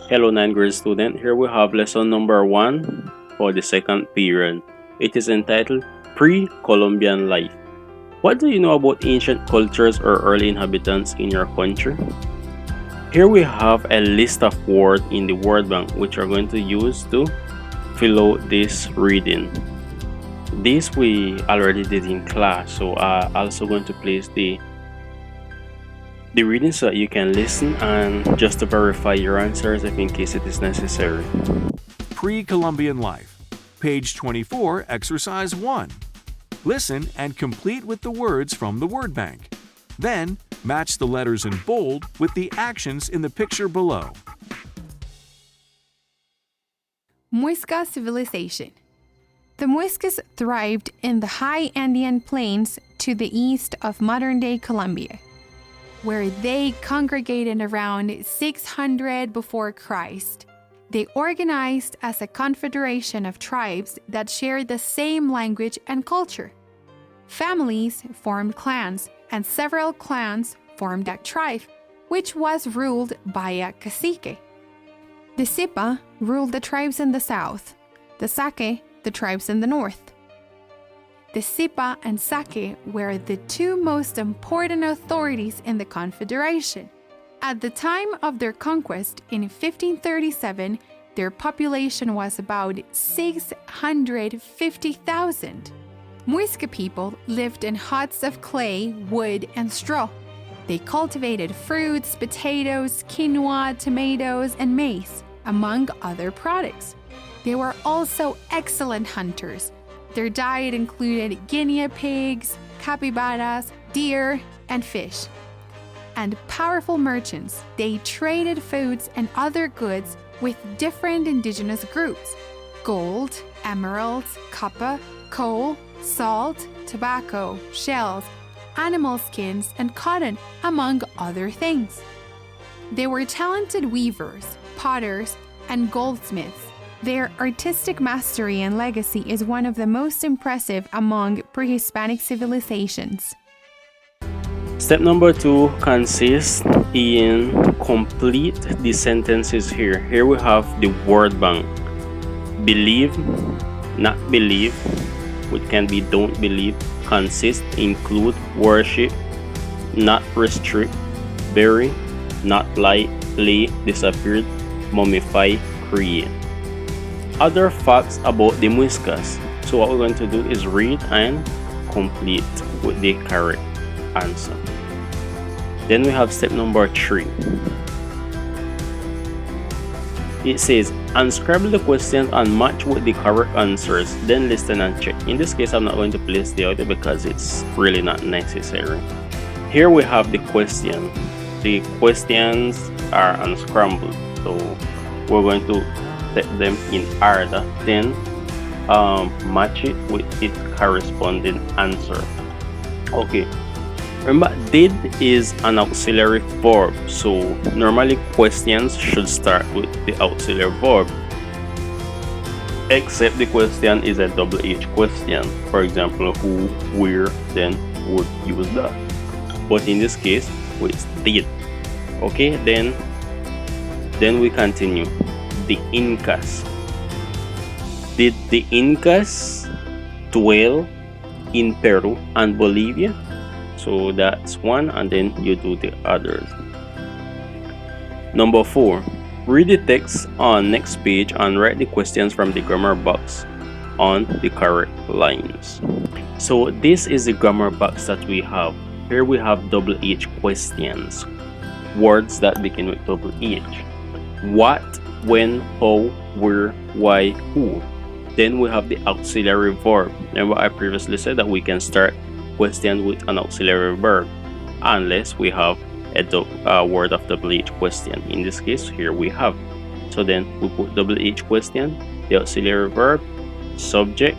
Hello, ninth grade student. Here we have lesson number 1 for the second period. It is entitled Pre-Columbian Life. What do you know about ancient cultures or early inhabitants in your country? Here we have a list of words in the word bank which we are going to use to fill out this reading. This we already did in class, so I'm also going to place the reading so that you can listen and just to verify your answers if in case it is necessary. Pre-Columbian Life, page 24, exercise 1. Listen and complete with the words from the word bank. Then, match the letters in bold with the actions in the picture below. Muisca civilization. The Muiscas thrived in the high Andean plains to the east of modern-day Colombia, where they congregated around 600 before Christ. They organized as a confederation of tribes that shared the same language and culture. Families formed clans, and several clans formed a tribe, which was ruled by a cacique. The Sipa ruled the tribes in the south, the Sake the tribes in the north. The Sipa and Sake were the two most important authorities in the confederation. At the time of their conquest in 1537, their population was about 650,000. Muisca people lived in huts of clay, wood, and straw. They cultivated fruits, potatoes, quinoa, tomatoes, and maize, among other products. They were also excellent hunters. Their diet included guinea pigs, capybaras, deer, and fish. And powerful merchants, they traded foods and other goods with different indigenous groups: gold, emeralds, copper, coal, salt, tobacco, shells, animal skins, and cotton, among other things. They were talented weavers, potters, and goldsmiths. Their artistic mastery and legacy is one of the most impressive among pre-Hispanic civilizations. Step number 2 consists in complete the sentences here. Here we have the word bank. Believe, not believe, which can be don't believe, consist, include, worship, not restrict, bury, not lie, lay, disappeared, mummify, create. Other facts about the Muiscas. So what we're going to do is read and complete with the correct answer. Then we have step number 3. It says, unscribble the questions and match with the correct answers, then listen and check. In this case, I'm not going to place the audio because it's really not necessary. Here we have the question. The questions are unscrambled, so we're going to set them in order, then match it with its corresponding answer. Okay, remember did is an auxiliary verb, so normally questions should start with the auxiliary verb, except the question is a double H question. For example, who, where, then would use that, but in this case it's did. Okay, then we continue. The Incas. Did the Incas dwell in Peru and Bolivia? So that's one, and then you do the others. Number 4. Read the text on next page and write the questions from the grammar box on the correct lines. So this is the grammar box that we have. Here we have double H questions, words that begin with double H. What, when, how, where, why, who. Then we have the auxiliary verb. Remember I previously said that we can start questions with an auxiliary verb unless we have a word of double H question. In this case, here we have. So then we put double H question, the auxiliary verb, subject,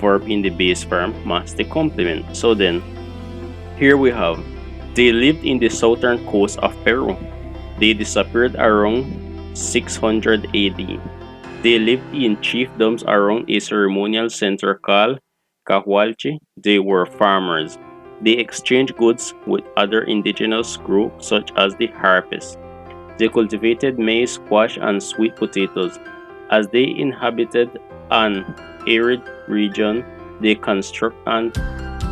verb in the base form, plus the complement. So then here we have, they lived in the southern coast of Peru. They disappeared around 600 AD. They lived in chiefdoms around a ceremonial center called Cahualche. They were farmers. They exchanged goods with other indigenous groups such as the Harpies. They cultivated maize, squash, and sweet potatoes. As they inhabited an arid region, they construct an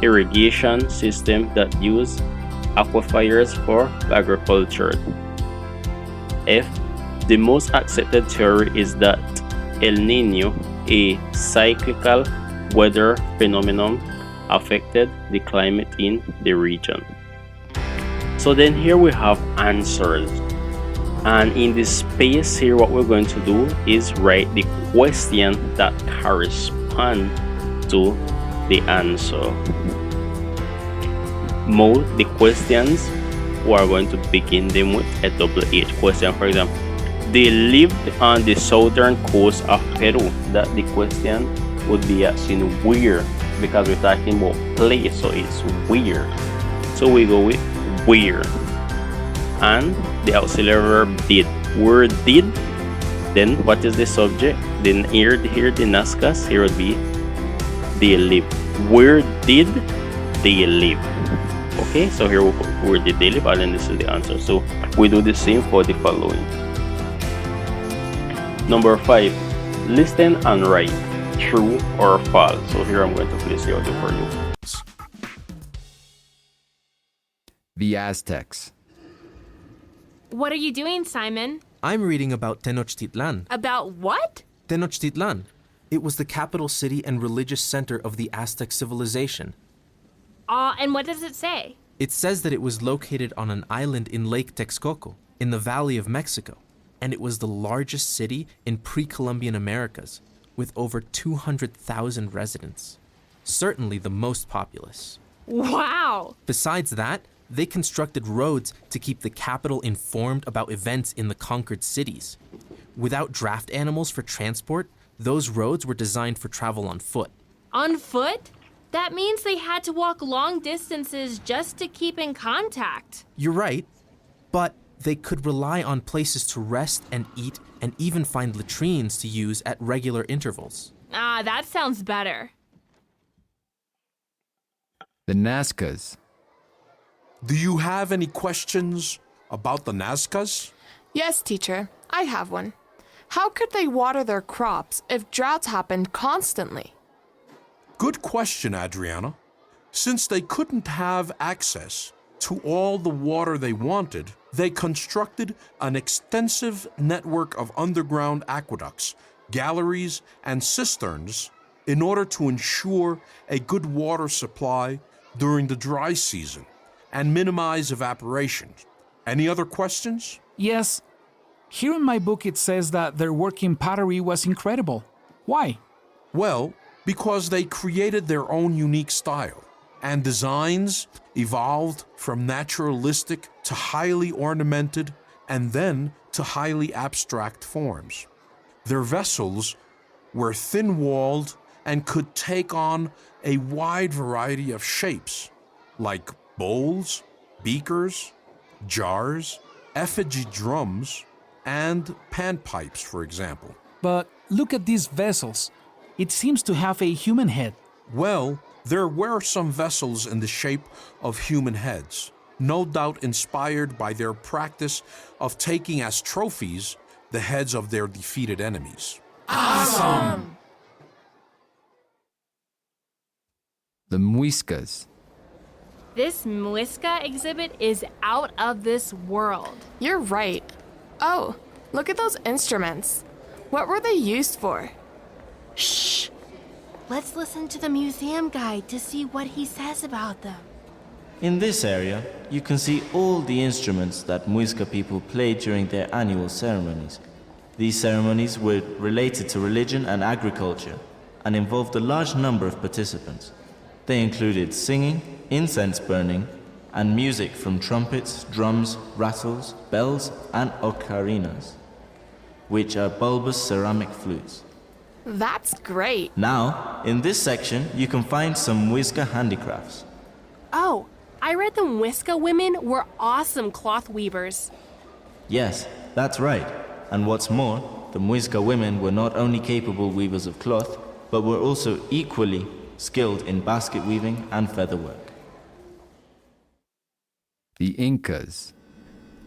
irrigation system that used aquifers for agriculture. F. The most accepted theory is that El Niño, a cyclical weather phenomenon, affected the climate in the region. So then here we have answers. And in this space here, what we're going to do is write the question that correspond to the answer. The questions, we are going to begin them with a double H question. For example, they lived on the southern coast of Peru. That the question would be asking where, because we're talking about place, so it's where. So we go with where. And the auxiliary verb did. Where did? Then what is the subject? Then here the Nazcas, here would be they live. Where did they live? Okay, so here where did they live, and then this is the answer. So we do the same for the following. Number 5, listen and write true or false. So here I'm going to place the audio for you. The Aztecs. What are you doing, Simon? I'm reading about Tenochtitlan. About what? Tenochtitlan. It was the capital city and religious center of the Aztec civilization. And what does it say? It says that it was located on an island in Lake Texcoco, in the Valley of Mexico, and it was the largest city in pre-Columbian Americas, with over 200,000 residents. Certainly the most populous. Wow! Besides that, they constructed roads to keep the capital informed about events in the conquered cities. Without draft animals for transport, those roads were designed for travel on foot. On foot? That means they had to walk long distances just to keep in contact. You're right, but they could rely on places to rest and eat and even find latrines to use at regular intervals. That sounds better. The Nazcas. Do you have any questions about the Nazcas? Yes, teacher. I have one. How could they water their crops if droughts happened constantly? Good question, Adriana. Since they couldn't have access to all the water they wanted, they constructed an extensive network of underground aqueducts, galleries, and cisterns in order to ensure a good water supply during the dry season and minimize evaporation. Any other questions? Yes. Here in my book it says that their work in pottery was incredible. Why? Well, because they created their own unique style, and designs evolved from naturalistic to highly ornamented and then to highly abstract forms. Their vessels were thin-walled and could take on a wide variety of shapes, like bowls, beakers, jars, effigy drums, and panpipes, for example. But look at these vessels. It seems to have a human head. Well, there were some vessels in the shape of human heads, no doubt inspired by their practice of taking as trophies the heads of their defeated enemies. Awesome! The Muiscas. This Muisca exhibit is out of this world. You're right. Oh, look at those instruments. What were they used for? Shh! Let's listen to the museum guide to see what he says about them. In this area, you can see all the instruments that Muisca people played during their annual ceremonies. These ceremonies were related to religion and agriculture and involved a large number of participants. They included singing, incense burning, and music from trumpets, drums, rattles, bells, and ocarinas, which are bulbous ceramic flutes. That's great. Now, in this section, you can find some Muisca handicrafts. Oh, I read the Muisca women were awesome cloth weavers. Yes, that's right. And what's more, the Muisca women were not only capable weavers of cloth, but were also equally skilled in basket weaving and featherwork. The Incas.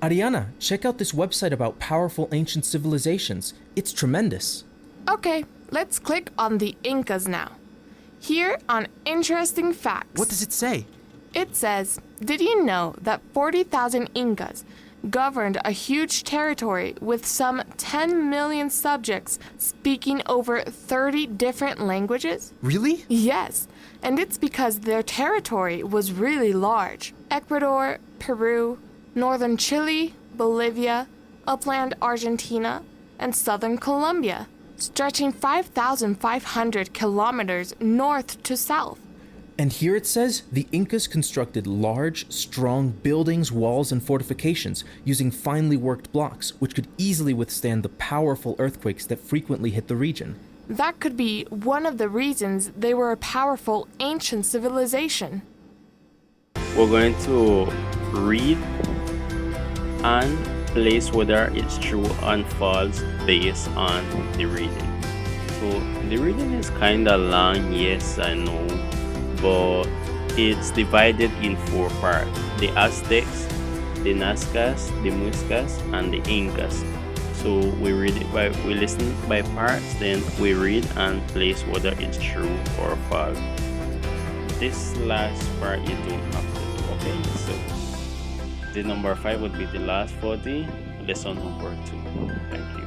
Ariana, check out this website about powerful ancient civilizations. It's tremendous. Okay, let's click on the Incas now. Here on Interesting Facts. What does it say? It says, did you know that 40,000 Incas governed a huge territory with some 10 million subjects speaking over 30 different languages? Really? Yes, and it's because their territory was really large. Ecuador, Peru, northern Chile, Bolivia, upland Argentina, and southern Colombia, stretching 5,500 kilometers north to south. And here it says the Incas constructed large, strong buildings, walls, and fortifications using finely worked blocks, which could easily withstand the powerful earthquakes that frequently hit the region. That could be one of the reasons they were a powerful ancient civilization. We're going to read and place whether it's true and false based on the reading. So the reading is kind of long, yes, I know, but it's divided in 4 parts: the Aztecs, the Nazcas, the Muiscas, and the Incas. So we listen by parts, then we read and place whether it's true or false. This last part you don't have to do, okay? So the number 5 would be the last for the lesson number 2. Thank you.